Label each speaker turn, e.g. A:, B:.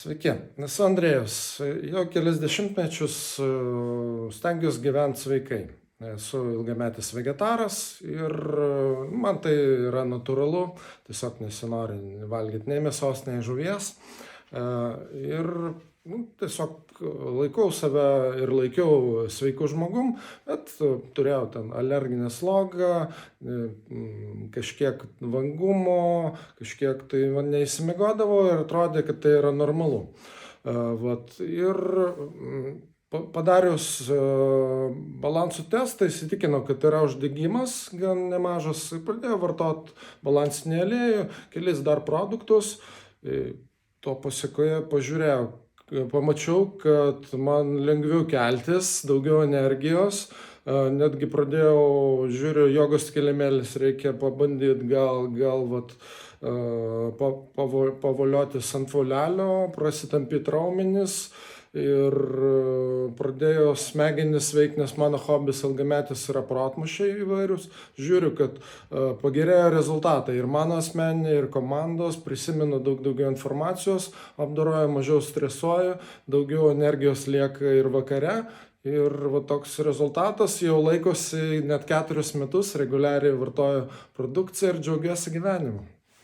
A: Sveiki, esu Andrėjus. Jau kelis dešimtmečius stengiuosi gyventi sveikai. Esu ilgametis vegetaras ir man tai yra natūralu, tiesiog nesinori valgyti nei mėsos, nei žuvies. Ir tiesiog laikau save ir laikiau sveiku žmogum, bet turėjau ten alerginę slogą, kažkiek vangumo, kažkiek tai neįsimigodavau ir atrodė, kad tai yra normalu. Ir padarius balansų testą įsitikinau, kad yra uždegimas gan nemažas, pradėjau vartoti balansinį aliejų, kelis dar produktus. To pasiekoje pamačiau, kad man lengviau keltis, daugiau energijos, netgi žiūriu, jogos kilimėlis, reikia pabandyti gal pavoliotis ant volelio, prasitampyti raumenis ir pradėjo smegenis veikti, nes mano hobis ilgametis yra protmūšiai įvairius. Žiūriu, kad pagerėjo rezultatai ir mano asmeniniai, ir komandos, prisimenu daugiau informacijos, apdoroju, mažiau stresuoju, daugiau energijos lieka ir vakare. Ir toks rezultatas jau laikosi net 4 metus, reguliariai vartoju produkciją ir džiaugiuosi gyvenimu.